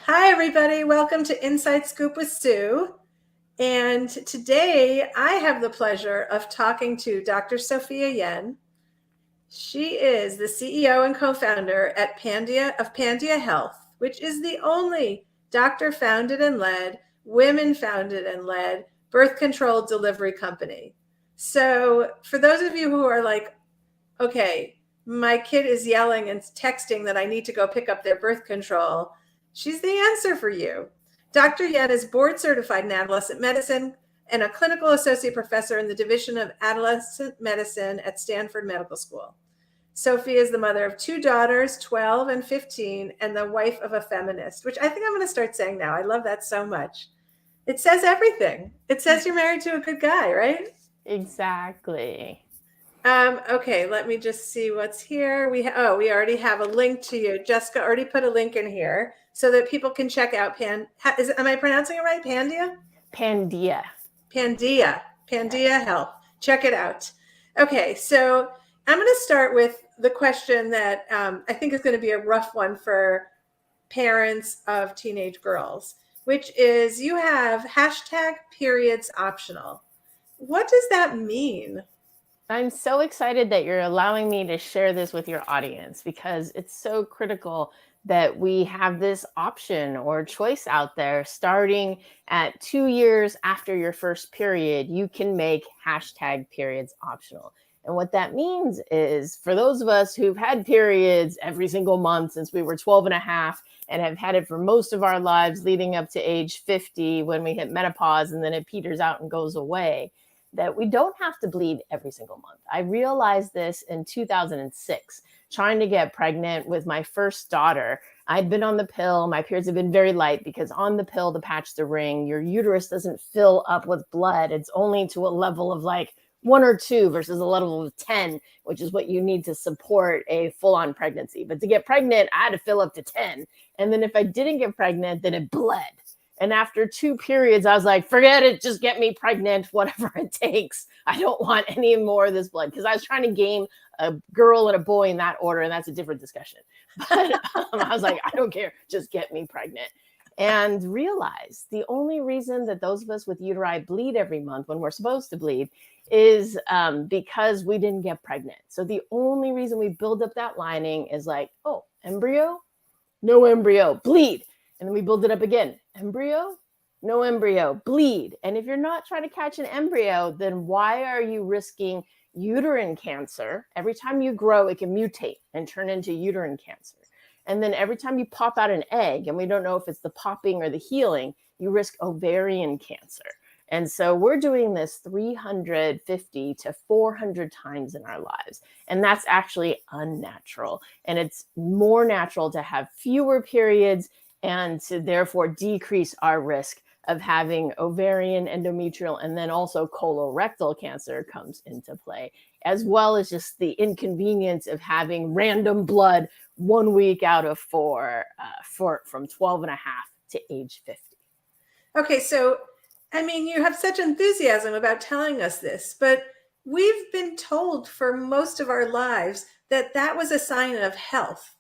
Hi, everybody. Welcome to Inside Scoop with Sue. And today I have the pleasure of talking to Dr. Sophia Yen. She is the CEO and co-founder at Pandia Health, which is the only doctor founded and led, women founded and led birth control delivery company. So, for those of you who are like, okay, my kid is yelling and texting that I need to go pick up their birth control, she's the answer for you. Dr. Yen is board certified in adolescent medicine and a clinical associate professor in the Division of Adolescent Medicine at Stanford Medical School. Sophie is the mother of two daughters, 12 and 15, and the wife of a feminist, which I think I'm going to start saying now. I love that so much. It says everything. It says you're married to a good guy, right? Exactly. Okay, let me just see what's here. We already have a link to you. Jessica already put a link in here so that people can check out am I pronouncing it right? Pandia? Pandia. Pandia Health. Check it out. Okay, so I'm going to start with the question that I think is going to be a rough one for parents of teenage girls, which is you have hashtag periods optional. What does that mean? I'm so excited that you're allowing me to share this with your audience because it's so critical that we have this option or choice out there. Starting at 2 years after your first period, you can make hashtag periods optional. And what that means is for those of us who've had periods every single month since we were 12 and a half and have had it for most of our lives leading up to age 50 when we hit menopause and then it peters out and goes away, that we don't have to bleed every single month. I realized this in 2006, trying to get pregnant with my first daughter. I'd been on the pill. My periods have been very light because on the pill, the patch, the ring, your uterus doesn't fill up with blood. It's only to a level of like 1 or 2 versus a level of 10, which is what you need to support a full-on pregnancy. But to get pregnant, I had to fill up to 10. And then if I didn't get pregnant, then it bled. And after 2 periods, I was like, forget it, just get me pregnant, whatever it takes. I don't want any more of this blood because I was trying to gain a girl and a boy in that order, and that's a different discussion. But I was like, I don't care, just get me pregnant. And realize the only reason that those of us with uteri bleed every month when we're supposed to bleed is because we didn't get pregnant. So the only reason we build up that lining is like, oh, embryo? No embryo, bleed. And then we build it up again. Embryo? No embryo, bleed. And if you're not trying to catch an embryo, then why are you risking uterine cancer? Every time you grow, it can mutate and turn into uterine cancer. And then every time you pop out an egg, and we don't know if it's the popping or the healing, you risk ovarian cancer. And so we're doing this 350 to 400 times in our lives. And that's actually unnatural. And it's more natural to have fewer periods and to therefore decrease our risk of having ovarian, endometrial, and then also colorectal cancer comes into play, as well as just the inconvenience of having random blood 1 week out of 4 from 12 and a half to age 50. Okay, so I mean, you have such enthusiasm about telling us this, but we've been told for most of our lives that that was a sign of health,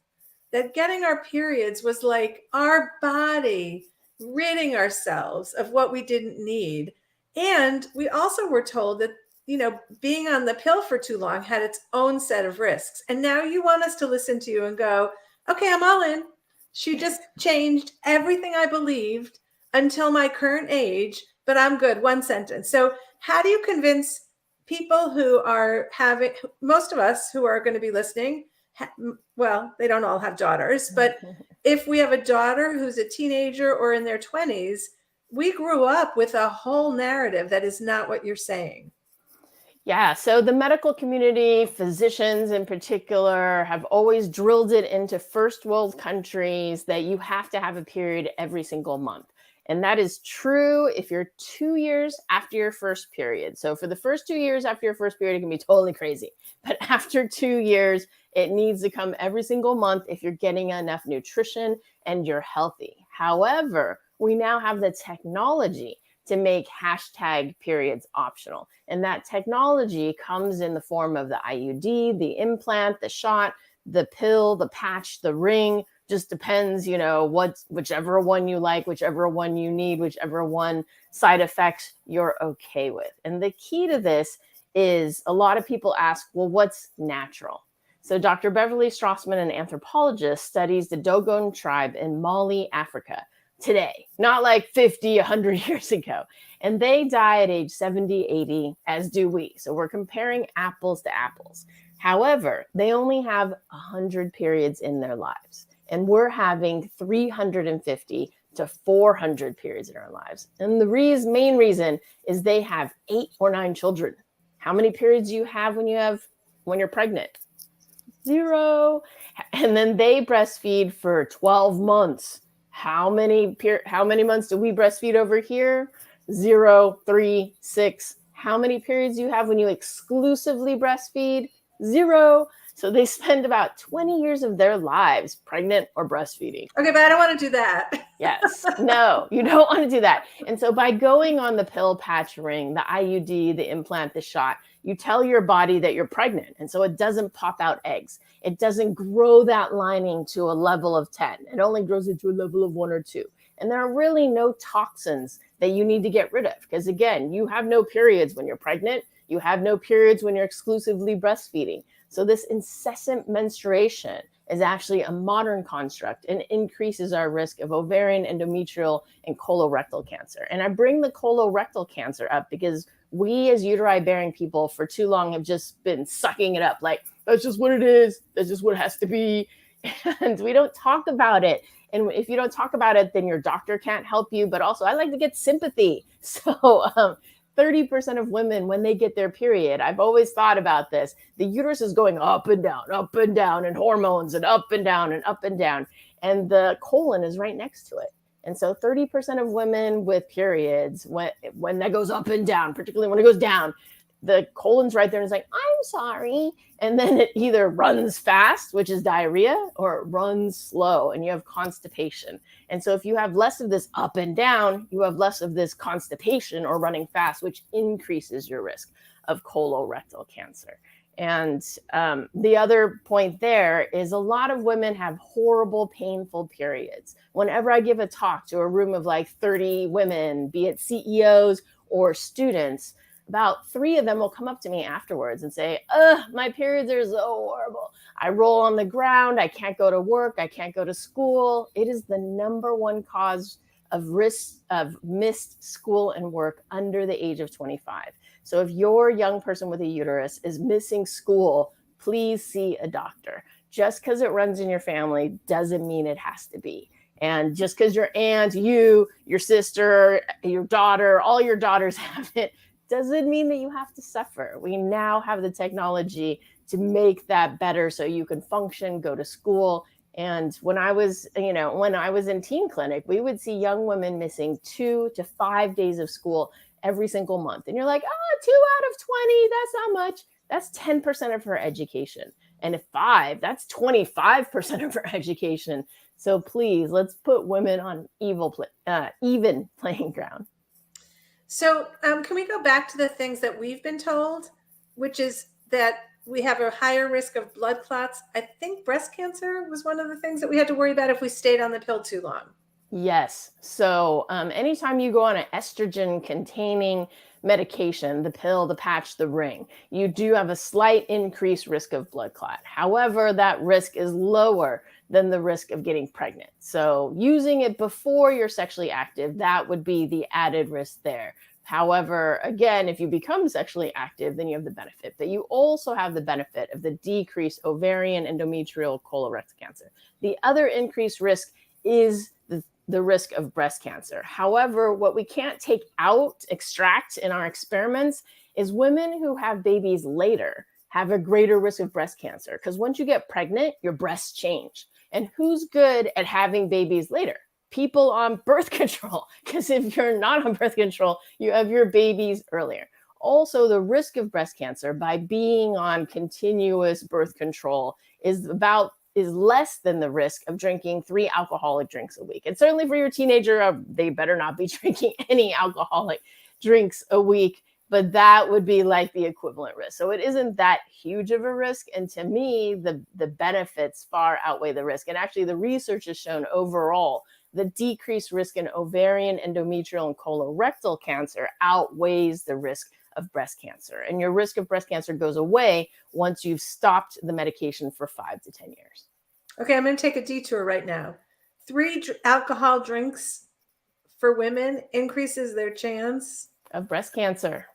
that getting our periods was like our body ridding ourselves of what we didn't need. And we also were told that, being on the pill for too long had its own set of risks. And now you want us to listen to you and go, okay, I'm all in. She just changed everything I believed until my current age, but I'm good. One sentence. So, how do you convince people who are having, most of us who are going to be listening, well, they don't all have daughters, but if we have a daughter who's a teenager or in their 20s, we grew up with a whole narrative that is not what you're saying. Yeah, so the medical community, physicians in particular, have always drilled it into first world countries that you have to have a period every single month. And that is true if you're 2 years after your first period. So for the first 2 years after your first period, it can be totally crazy. But after 2 years, it needs to come every single month if you're getting enough nutrition and you're healthy. However, we now have the technology to make hashtag periods optional. And that technology comes in the form of the IUD, the implant, the shot, the pill, the patch, the ring, just depends, whichever one you like, whichever one you need, whichever one side effects you're okay with. And the key to this is a lot of people ask, well, what's natural? So Dr. Beverly Strassman, an anthropologist, studies the Dogon tribe in Mali, Africa today, not like 50, 100 years ago. And they die at age 70, 80, as do we. So we're comparing apples to apples. However, they only have 100 periods in their lives. And we're having 350 to 400 periods in our lives. And the main reason is they have 8 or 9 children. How many periods do you have when you're pregnant? 0. And then they breastfeed for 12 months. How many months do we breastfeed over here? 0, 3, 6. How many periods do you have when you exclusively breastfeed? 0. So they spend about 20 years of their lives pregnant or breastfeeding. Okay, but I don't want to do that. Yes. No, you don't want to do that. And so by going on the pill, patch, ring, the IUD, the implant, the shot, you tell your body that you're pregnant. And so it doesn't pop out eggs. It doesn't grow that lining to a level of 10. It only grows it to a level of 1 or 2. And there are really no toxins that you need to get rid of. Because again, you have no periods when you're pregnant. You have no periods when you're exclusively breastfeeding. So this incessant menstruation is actually a modern construct and increases our risk of ovarian, endometrial, and colorectal cancer. And I bring the colorectal cancer up because we as uteri-bearing people for too long have just been sucking it up. Like, that's just what it is. That's just what it has to be. And we don't talk about it. And if you don't talk about it, then your doctor can't help you. But also, I like to get sympathy. So 30% of women, when they get their period, I've always thought about this, the uterus is going up and down, and hormones, and up and down, and up and down. And the colon is right next to it. And so 30% of women with periods, when that goes up and down, particularly when it goes down, the colon's right there and it's like, I'm sorry. And then it either runs fast, which is diarrhea, or it runs slow and you have constipation. And so if you have less of this up and down, you have less of this constipation or running fast, which increases your risk of colorectal cancer. And the other point there is a lot of women have horrible, painful periods. Whenever I give a talk to a room of like 30 women, be it CEOs or students, about 3 of them will come up to me afterwards and say, my periods are so horrible. I roll on the ground. I can't go to work. I can't go to school. It is the number 1 cause of risk of missed school and work under the age of 25. So if your young person with a uterus is missing school, please see a doctor. Just because it runs in your family doesn't mean it has to be. And just because your aunt, you, your sister, your daughter, all your daughters have it, doesn't mean that you have to suffer. We now have the technology to make that better so you can function, go to school. And when I was in teen clinic, we would see young women missing 2 to 5 days of school every single month. And you're like, 2 out of 20, that's not much. That's 10% of her education. And if 5, that's 25% of her education. So please, let's put women on even playing ground. So can we go back to the things that we've been told, which is that we have a higher risk of blood clots? I think breast cancer was one of the things that we had to worry about if we stayed on the pill too long. Yes. So anytime you go on an estrogen-containing medication, the pill, the patch, the ring, you do have a slight increased risk of blood clot. However, that risk is lower than the risk of getting pregnant. So using it before you're sexually active, that would be the added risk there. However, again, if you become sexually active, then you have the benefit. But you also have the benefit of the decreased ovarian, endometrial, colorectal cancer. The other increased risk is the risk of breast cancer. However, what we can't extract in our experiments is women who have babies later have a greater risk of breast cancer. Because once you get pregnant, your breasts change. And who's good at having babies later? People on birth control. Because if you're not on birth control, you have your babies earlier. Also, the risk of breast cancer by being on continuous birth control is less than the risk of drinking 3 alcoholic drinks a week. And certainly for your teenager, they better not be drinking any alcoholic drinks a week. but that would be like the equivalent risk. So it isn't that huge of a risk. And to me, the benefits far outweigh the risk. And actually, the research has shown overall the decreased risk in ovarian, endometrial, and colorectal cancer outweighs the risk of breast cancer. And your risk of breast cancer goes away once you've stopped the medication for 5 to 10 years. Okay, I'm going to take a detour right now. 3 alcohol drinks for women increases their chance of breast cancer.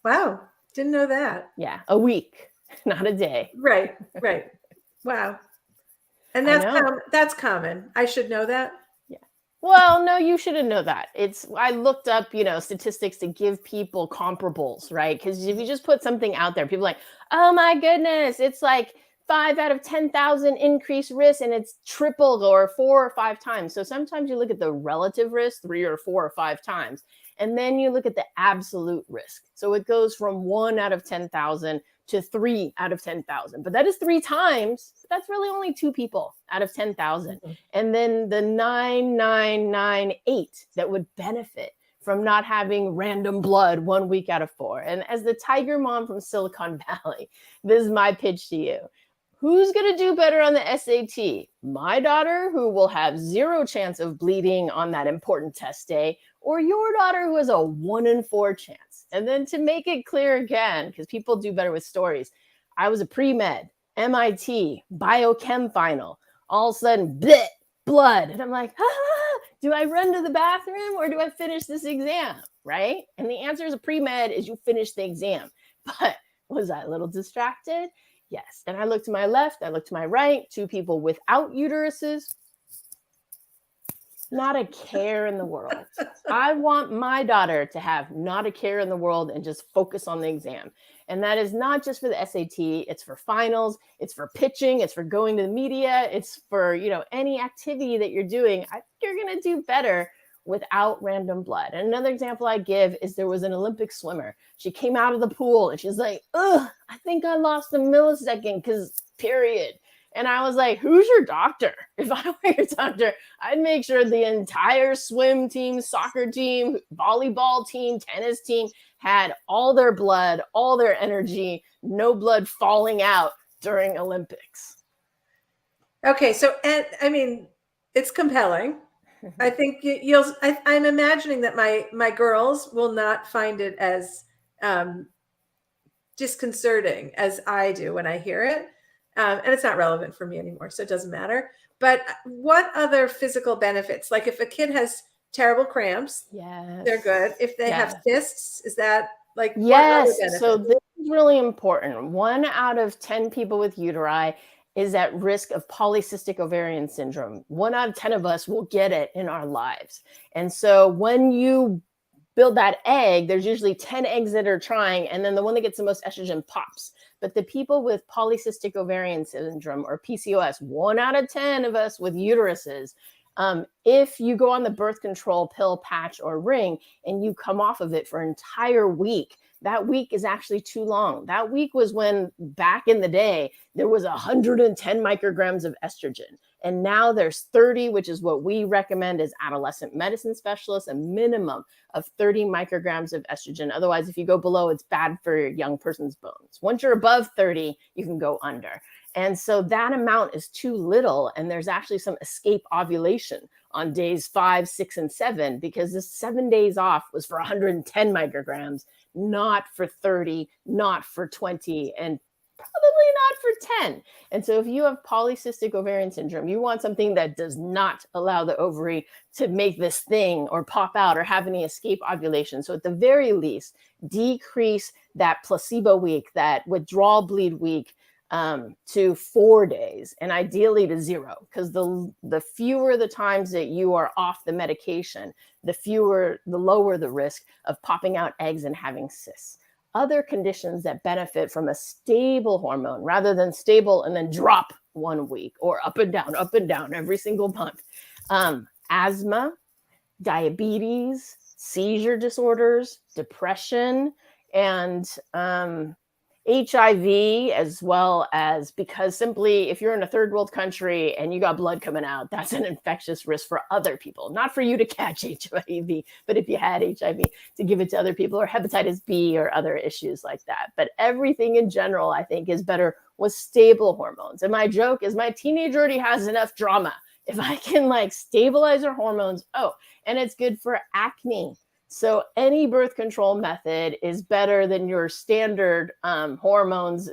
Wow, didn't know that. Yeah, a week, not a day. Right. Wow. And that's common. I should know that. Yeah. Well, no, you shouldn't know that. I looked up, statistics to give people comparables, right? Because if you just put something out there, people are like, oh my goodness, it's like 5 out of 10,000 increased risk, and it's triple or 4 or 5 times. So sometimes you look at the relative risk 3 or 4 or 5 times, and then you look at the absolute risk. So it goes from 1 out of 10,000 to 3 out of 10,000. But that is 3 times. That's really only 2 people out of 10,000. Mm-hmm. And then the 9,998 that would benefit from not having random blood 1 week out of 4. And as the tiger mom from Silicon Valley, this is my pitch to you. Who's going to do better on the SAT? My daughter, who will have 0 chance of bleeding on that important test day, or your daughter, who has a 1 in 4 chance? And then to make it clear again, because people do better with stories, I was a pre-med, MIT, biochem final. All of a sudden, bleh, blood. And I'm like, do I run to the bathroom or do I finish this exam, right? And the answer as a pre-med is you finish the exam. But was I a little distracted? Yes. And I looked to my left, I looked to my right, 2 people without uteruses. Not a care in the world. I want my daughter to have not a care in the world and just focus on the exam. And that is not just for the SAT, it's for finals, it's for pitching, it's for going to the media, it's for, any activity that you're doing. I think you're going to do better without random blood. And another example I give is there was an Olympic swimmer. She came out of the pool and she's like, I think I lost a millisecond because period. And I was like, who's your doctor? If I were your doctor, I'd make sure the entire swim team, soccer team, volleyball team, tennis team had all their blood, all their energy, no blood falling out during Olympics. Okay, so it's compelling. I think I'm imagining that my girls will not find it as disconcerting as I do when I hear it. And it's not relevant for me anymore, so it doesn't matter. But what other physical benefits? Like if a kid has terrible cramps, yes, they're good. If they have cysts, is that like yes? So this is really important. 1 out of 10 people with uteri is at risk of polycystic ovarian syndrome. 1 out of 10 of us will get it in our lives. And so when you build that egg, there's usually 10 eggs that are trying, and then the one that gets the most estrogen pops. But the people with polycystic ovarian syndrome or PCOS, 1 out of 10 of us with uteruses, if you go on the birth control pill, patch, or ring, and you come off of it for an entire week, that week is actually too long. That week was when back in the day, there was 110 micrograms of estrogen. And now there's 30, which is what we recommend as adolescent medicine specialists, a minimum of 30 micrograms of estrogen. Otherwise, if you go below, it's bad for your young person's bones. Once you're above 30, you can go under. And so that amount is too little. And there's actually some escape ovulation on days 5, 6, and 7, because this 7 days off was for 110 micrograms, not for 30, not for 20, and probably not for 10. And so if you have polycystic ovarian syndrome, you want something that does not allow the ovary to make this thing or pop out or have any escape ovulation. So at the very least, decrease that placebo week, that withdrawal bleed week, to 4 days, and ideally to 0, because the fewer the times that you are off the medication, the lower the risk of popping out eggs and having cysts. Other conditions that benefit from a stable hormone rather than stable and then drop 1 week or up and down every single month. Asthma, diabetes, seizure disorders, depression, and HIV, as well as because simply if you're in a third world country and you got blood coming out, that's an infectious risk for other people, not for you to catch HIV, but if you had HIV to give it to other people, or hepatitis B or other issues like that. But everything in general, I think, is better with stable hormones. And my joke is my teenager already has enough drama. If I can like stabilize her hormones, and it's good for acne. So any birth control method is better than your standard hormones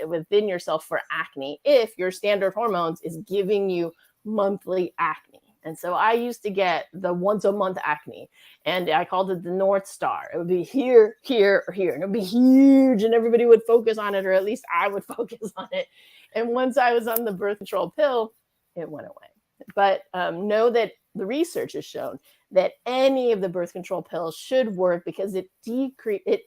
within yourself for acne if your standard hormones is giving you monthly acne. And so I used to get the once a month acne, and I called it the North Star. It would be here, here, or here, and it would be huge, and everybody would focus on it, or at least I would focus on it. And once I was on the birth control pill, it went away. But know that the research has shown that any of the birth control pills should work because it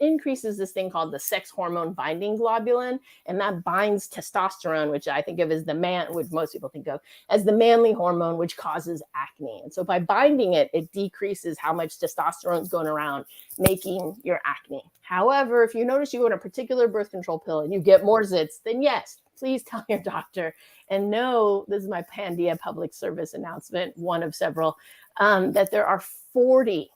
increases this thing called the sex hormone binding globulin, and that binds testosterone, which I think of as which most people think of as the manly hormone, which causes acne. And so by binding it, it decreases how much testosterone is going around, making your acne. However, if you notice you go on a particular birth control pill and you get more zits, then yes, please tell your doctor. And know, this is my Pandia public service announcement, one of several, that there are 40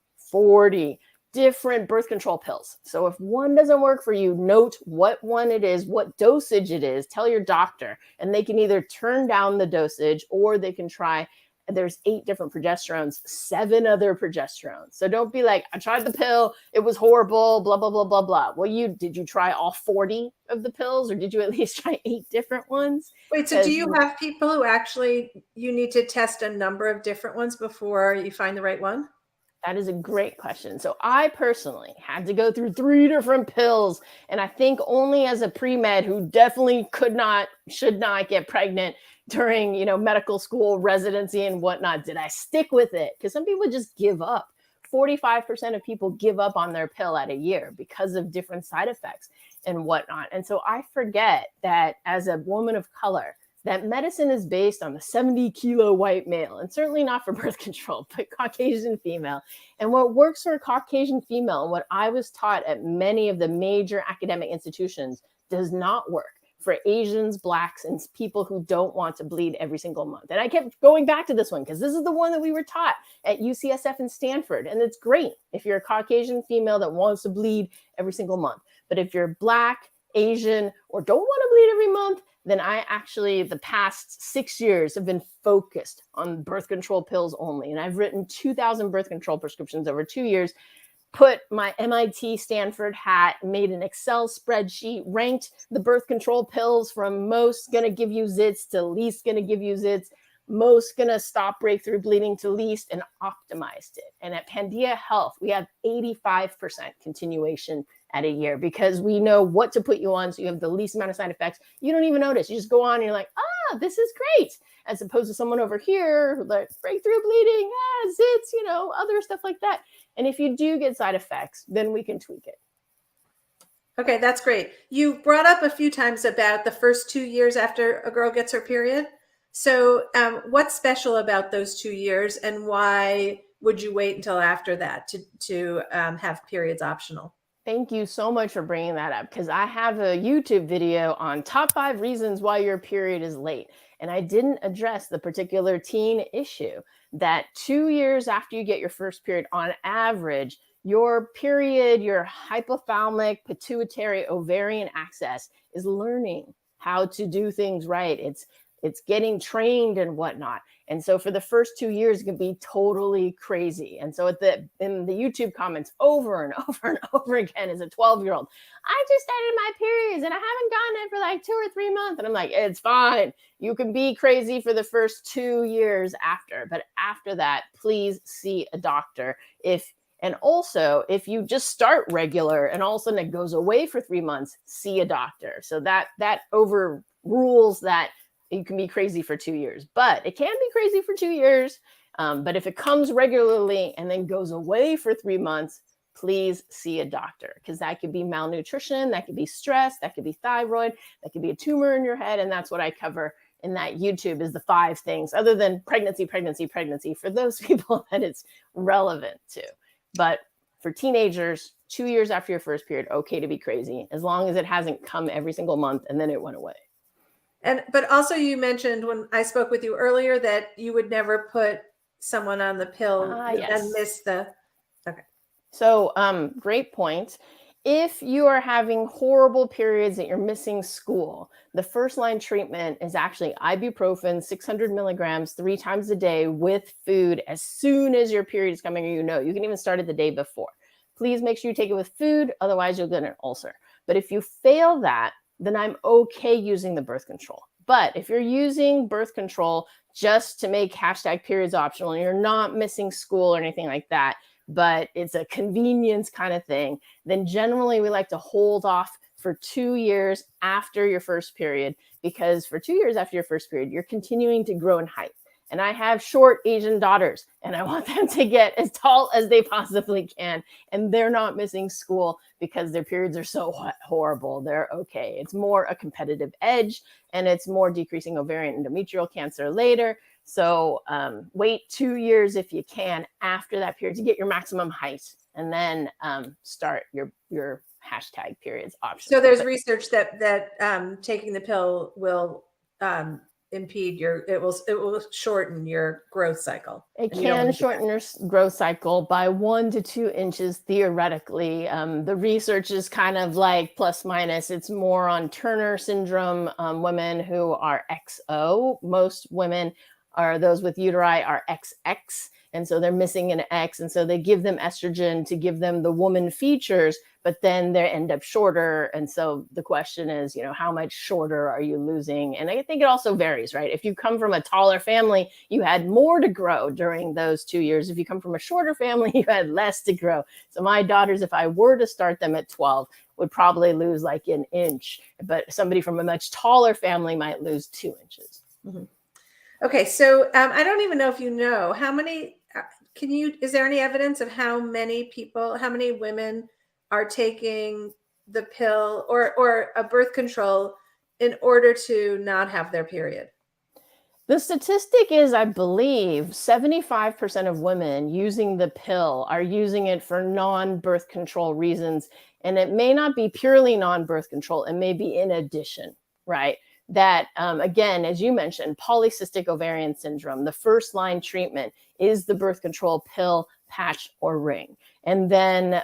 different birth control pills. So if one doesn't work for you, note what one it is, what dosage it is, tell your doctor, and they can either turn down the dosage or they can try. There's 8 different progesterones, 7 other progesterones. So don't be like, I tried the pill, it was horrible, blah, blah, blah, blah, blah. Well, did you try all 40 of the pills, or did you at least try 8 different ones? Wait, so do you have people who actually, you need to test a number of different ones before you find the right one? That is a great question. So I personally had to go through 3 different pills, and I think only as a pre-med who definitely should not get pregnant during, medical school, residency and whatnot, did I stick with it. Because some people just give up. 45% of people give up on their pill at a year because of different side effects and whatnot. And so I forget that as a woman of color, that medicine is based on the 70-kilo white male, and certainly not for birth control, but Caucasian female. And what works for a Caucasian female, and what I was taught at many of the major academic institutions, does not work for Asians, Blacks, and people who don't want to bleed every single month. And I kept going back to this one because this is the one that we were taught at UCSF and Stanford. And it's great if you're a Caucasian female that wants to bleed every single month. But if you're Black, Asian, or don't want to bleed every month, then I actually, the past 6 years, have been focused on birth control pills only. And I've written 2,000 birth control prescriptions over 2 years, put my MIT Stanford hat, made an Excel spreadsheet, ranked the birth control pills from most going to give you zits to least going to give you zits, most going to stop breakthrough bleeding to least, and optimized it. And at Pandia Health, we have 85% continuation at a year because we know what to put you on so you have the least amount of side effects. You don't even notice. You just go on and you're like, this is great. As opposed to someone over here, like breakthrough bleeding, zits, other stuff like that. And if you do get side effects, then we can tweak it. Okay, that's great. You brought up a few times about the first 2 years after a girl gets her period. So what's special about those 2 years, and why would you wait until after that to have periods optional? Thank you so much for bringing that up, because I have a YouTube video on top 5 reasons why your period is late. And I didn't address the particular teen issue that 2 years after you get your first period, on average, your period, your hypothalamic, pituitary, ovarian axis is learning how to do things right. It's getting trained and whatnot. And so for the first 2 years, it can be totally crazy. And so in the YouTube comments over and over and over again is a 12-year-old, I just started my periods and I haven't gotten it for like 2 or 3 months. And I'm like, it's fine. You can be crazy for the first 2 years after. But after that, please see a doctor. And also, if you just start regular and all of a sudden it goes away for 3 months, see a doctor. So that overrules that you can be crazy for 2 years, but it can be crazy for 2 years. But if it comes regularly and then goes away for 3 months, please see a doctor, because that could be malnutrition, that could be stress, that could be thyroid, that could be a tumor in your head. And that's what I cover in that YouTube, is the 5 things other than pregnancy, for those people that it's relevant to. But for teenagers, 2 years after your first period, okay to be crazy, as long as it hasn't come every single month and then it went away. But also you mentioned when I spoke with you earlier that you would never put someone on the pill Yes. and miss the, okay. So, great point. If you are having horrible periods that you're missing school, the first line treatment is actually ibuprofen, 600 milligrams, 3 times a day with food as soon as your period is coming, or you can even start it the day before. Please make sure you take it with food, otherwise you'll get an ulcer. But if you fail that, then I'm okay using the birth control. But if you're using birth control just to make hashtag periods optional and you're not missing school or anything like that, but it's a convenience kind of thing, then generally we like to hold off for 2 years after your first period, because for 2 years after your first period, you're continuing to grow in height. And I have short Asian daughters, and I want them to get as tall as they possibly can. And they're not missing school because their periods are so horrible. They're okay. It's more a competitive edge, and it's more decreasing ovarian endometrial cancer later. So wait 2 years if you can after that period to get your maximum height, and then start your hashtag periods option. So there's research that taking the pill will impede it will shorten your growth cycle. It can shorten your growth cycle by 1 to 2 inches theoretically. The research is kind of like plus minus. It's more on Turner syndrome, women who are XO. Most women are those with uteri are XX. And so they're missing an X. And so they give them estrogen to give them the woman features, but then they end up shorter. And so the question is, how much shorter are you losing? And I think it also varies, right? If you come from a taller family, you had more to grow during those 2 years. If you come from a shorter family, you had less to grow. So my daughters, if I were to start them at 12, would probably lose like an inch, but somebody from a much taller family might lose 2 inches. Mm-hmm. Okay. So I don't even know if how many, is there any evidence of how many women are taking the pill or a birth control in order to not have their period? The statistic is, I believe, 75% of women using the pill are using it for non-birth control reasons. And it may not be purely non-birth control. It may be in addition, right? That, again, as you mentioned, polycystic ovarian syndrome, the first line treatment is the birth control pill, patch, or ring. And then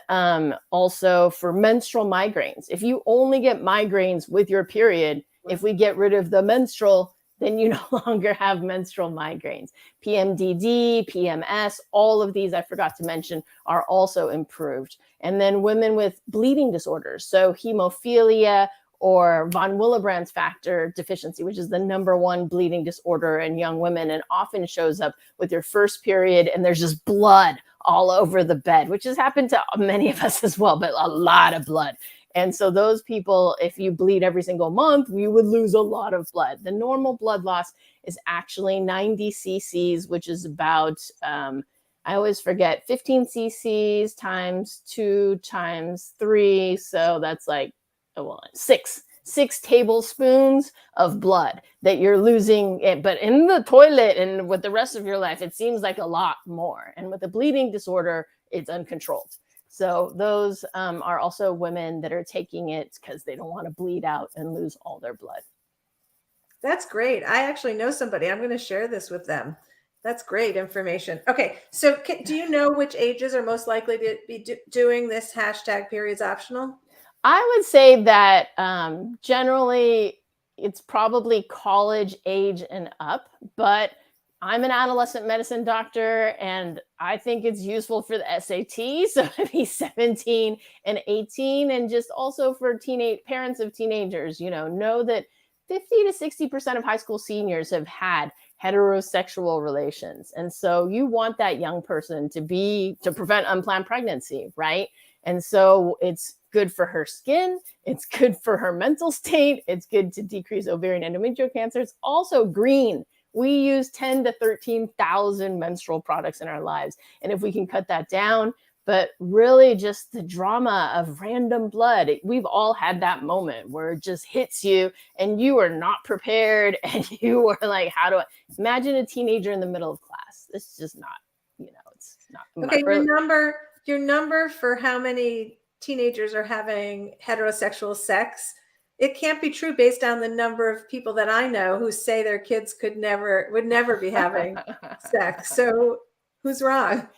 also for menstrual migraines, if you only get migraines with your period, if we get rid of the menstrual, then you no longer have menstrual migraines. PMDD, PMS, all of these I forgot to mention are also improved. And then women with bleeding disorders, so hemophilia or von Willebrand's factor deficiency, which is the #1 bleeding disorder in young women and often shows up with your first period and there's just blood all over the bed, which has happened to many of us as well, but a lot of blood. And so those people, if you bleed every single month, you would lose a lot of blood. The normal blood loss is actually 90 cc's, which is about, I always forget, 15 cc's times 2 times 3. So that's like, six tablespoons of blood that you're losing. But in the toilet and with the rest of your life, it seems like a lot more. And with a bleeding disorder, it's uncontrolled. So those are also women that are taking it because they don't want to bleed out and lose all their blood. That's great. I actually know somebody. I'm going to share this with them. That's great information. Okay. So do you know which ages are most likely to be doing this hashtag periods optional? I would say that generally it's probably college age and up, but I'm an adolescent medicine doctor and I think it's useful for the SAT. So maybe 17 and 18, and just also for parents of teenagers, know that 50 to 60% of high school seniors have had heterosexual relations. And so you want that young person to prevent unplanned pregnancy, right? And so it's good for her skin. It's good for her mental state. It's good to decrease ovarian endometrial cancer. It's also green. We use 10 to 13,000 menstrual products in our lives. And if we can cut that down, but really just the drama of random blood, we've all had that moment where it just hits you and you are not prepared and you are like, imagine a teenager in the middle of class. It's just not, it's not. Okay, your number for how many teenagers are having heterosexual sex, it can't be true based on the number of people that I know who say their kids would never be having sex. So who's wrong?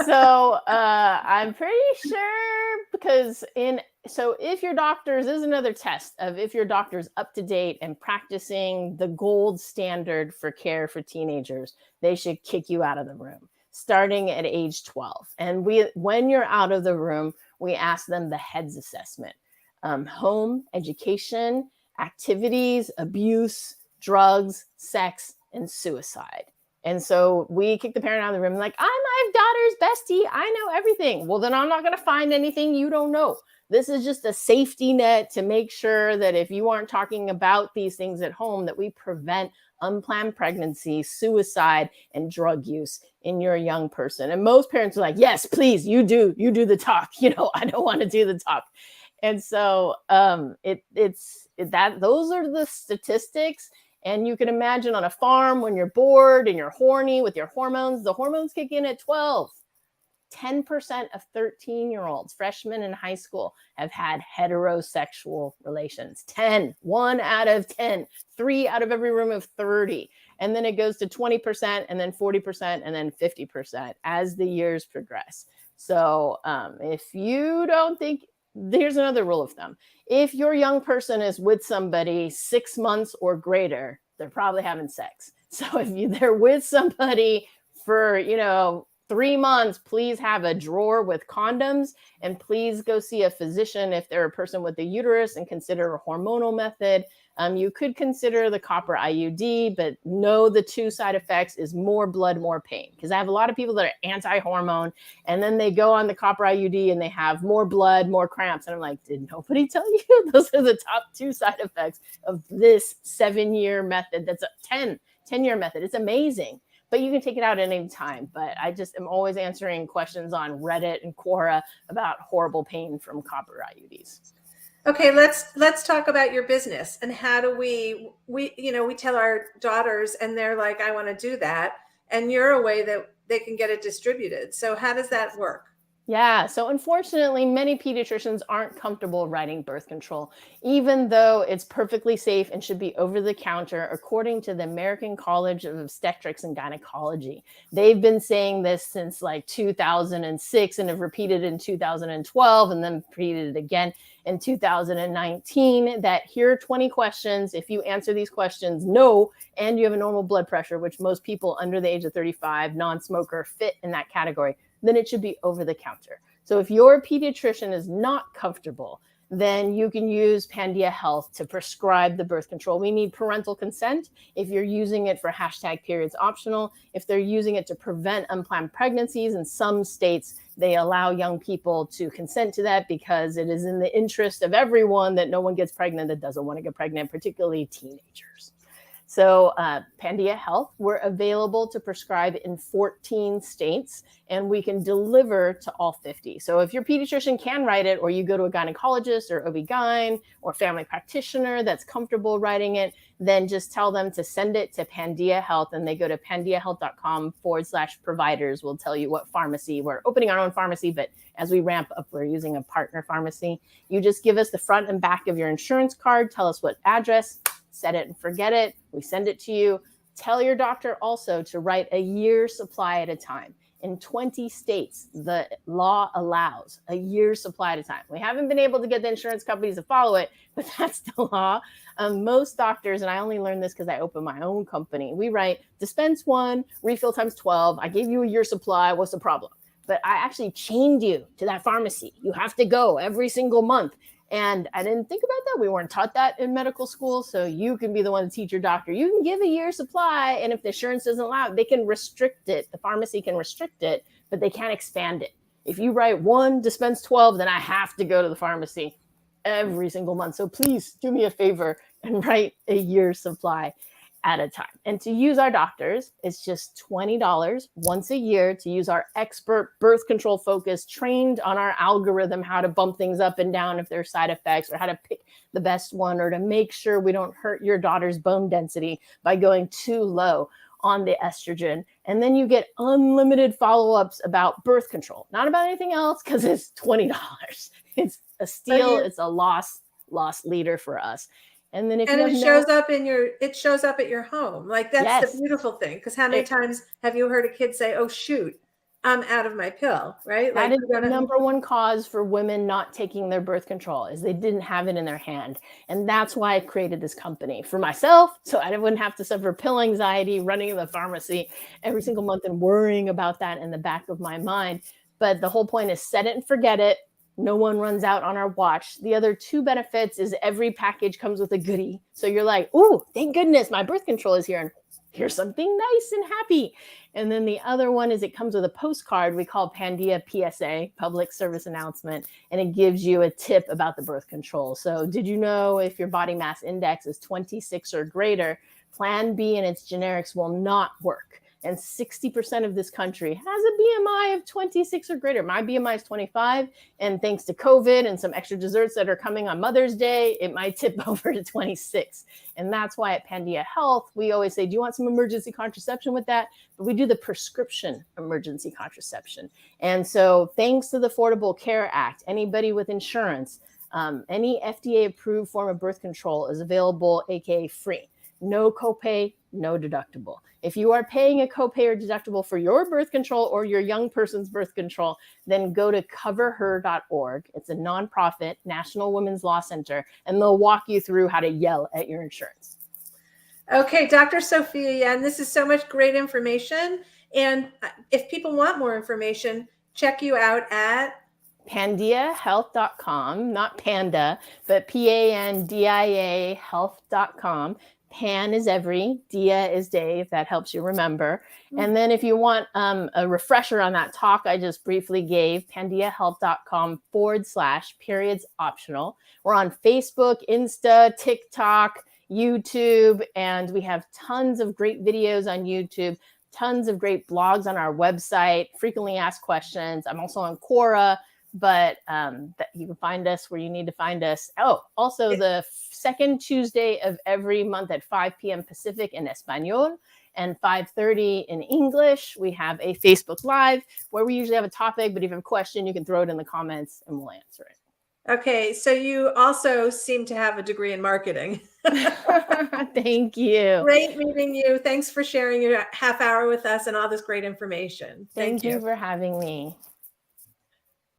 So I'm pretty sure because if your doctor's this is another test of if your doctor's up to date and practicing the gold standard for care for teenagers, they should kick you out of the room starting at age 12. And when you're out of the room, we ask them the heads assessment: home, education, activities, abuse, drugs, sex, and suicide. And so we kick the parent out of the room like, I'm my daughter's bestie. I know everything. Well, then I'm not going to find anything you don't know. This is just a safety net to make sure that if you aren't talking about these things at home, that we prevent unplanned pregnancy, suicide, and drug use in your young person. And most parents are like, yes, please, you do the talk. I don't want to do the talk. And so those are the statistics. And you can imagine on a farm when you're bored and you're horny with your hormones, the hormones kick in at 12. 10% of 13-year-olds, freshmen in high school, have had heterosexual relations. 1 out of 10, 3 out of every room of 30. And then it goes to 20% and then 40% and then 50% as the years progress. So if you don't think, here's another rule of thumb. If your young person is with somebody 6 months or greater, they're probably having sex. So if they're with somebody for, 3 months, please have a drawer with condoms, and please go see a physician if they're a person with a uterus and consider a hormonal method. You could consider the copper IUD, but know the 2 side effects is more blood, more pain. Because I have a lot of people that are anti-hormone, and then they go on the copper IUD and they have more blood, more cramps. And I'm like, did nobody tell you? Those are the top 2 side effects of this 7-year method. That's a 10-year method. It's amazing. But you can take it out at any time. But I just am always answering questions on Reddit and Quora about horrible pain from copper IUDs. Okay, let's talk about your business and how do we tell our daughters and they're like, I want to do that. And you're a way that they can get it distributed. So how does that work? Yeah. So unfortunately, many pediatricians aren't comfortable writing birth control, even though it's perfectly safe and should be over the counter, according to the American College of Obstetrics and Gynecology. They've been saying this since like 2006 and have repeated in 2012 and then repeated it again in 2019 that here are 20 questions. If you answer these questions, no, and you have a normal blood pressure, which most people under the age of 35, non-smoker, fit in that category, then it should be over the counter. So if your pediatrician is not comfortable, then you can use Pandia Health to prescribe the birth control. We need parental consent if you're using it for #periods optional. If they're using it to prevent unplanned pregnancies, in some states, they allow young people to consent to that because it is in the interest of everyone that no one gets pregnant that doesn't want to get pregnant, particularly teenagers. So Pandia Health, we're available to prescribe in 14 states, and we can deliver to all 50. So if your pediatrician can write it, or you go to a gynecologist or OB-GYN or family practitioner that's comfortable writing it, then just tell them to send it to Pandia Health, and they go to pandiahealth.com/providers. We'll tell you what pharmacy. We're opening our own pharmacy, but as we ramp up, we're using a partner pharmacy. You just give us the front and back of your insurance card, tell us what address, set it and forget it. We send it to you. Tell your doctor also to write a year's supply at a time. In 20 states, the law allows a year's supply at a time. We haven't been able to get the insurance companies to follow it, but that's the law. Most doctors, and I only learned this because I opened my own company, we write dispense 1, refill times 12. I gave you a year's supply. What's the problem? But I actually chained you to that pharmacy. You have to go every single month. And I didn't think about that. We weren't taught that in medical school. So you can be the one to teach your doctor. You can give a year's supply. And if the insurance doesn't allow it, they can restrict it. The pharmacy can restrict it, but they can't expand it. If you write 1, dispense 12, then I have to go to the pharmacy every single month. So please do me a favor and write a year's supply at a time. And to use our doctors, it's just $20 once a year to use our expert birth control focus, trained on our algorithm, how to bump things up and down if there's side effects, or how to pick the best one, or to make sure we don't hurt your daughter's bone density by going too low. on the estrogen. And then you get unlimited follow-ups about birth control, not about anything else, because it's $20. It's a steal. It's a loss leader for us. And then if and you have it shows up at your home. Like, that's the beautiful thing. Because how many times have you heard a kid say, "Oh shoot, I'm out of my pill," right? That is the number one cause for women not taking their birth control, is they didn't have it in their hand. And that's why I created this company for myself, so I wouldn't have to suffer pill anxiety, running to the pharmacy every single month and worrying about that in the back of my mind. But the whole point is set it and forget it. No one runs out on our watch. The other two benefits is every package comes with a goodie. So you're like, "Ooh, thank goodness my birth control is here. And here's something nice and happy." And then the other one is it comes with a postcard we call Pandia PSA, public service announcement, and it gives you a tip about the birth control. So did you know if your body mass index is 26 or greater, Plan B and its generics will not work? And 60% of this country has a BMI of 26 or greater. My BMI is 25, and thanks to COVID and some extra desserts that are coming on Mother's Day, it might tip over to 26. And that's why at Pandia Health, we always say, do you want some emergency contraception with that? But we do the prescription emergency contraception. And so thanks to the Affordable Care Act, anybody with insurance, any FDA-approved form of birth control is available, aka free. No copay, no deductible. If you are paying a copay or deductible for your birth control or your young person's birth control, then go to coverher.org. It's a nonprofit National Women's Law Center, and they'll walk you through how to yell at your insurance. Okay, Dr. Sophia Yen, this is so much great information. And if people want more information, check you out at pandiahealth.com, not panda, but PANDIA health.com. Pan is every, Dia is Dave. That helps you remember. And then if you want a refresher on that talk I just briefly gave, pandiahealth.com/periods optional. We're on Facebook, Insta, TikTok, YouTube, and we have tons of great videos on YouTube, tons of great blogs on our website, frequently asked questions. I'm also on Quora, but you can find us where you need to find us. Oh, also the second Tuesday of every month at 5 p.m. Pacific in Espanol and 5:30 in English, we have a Facebook Live where we usually have a topic, but if you have a question, you can throw it in the comments and we'll answer it. Okay, so you also seem to have a degree in marketing. Thank you. Great meeting you. Thanks for sharing your half hour with us and all this great information. Thank you for having me.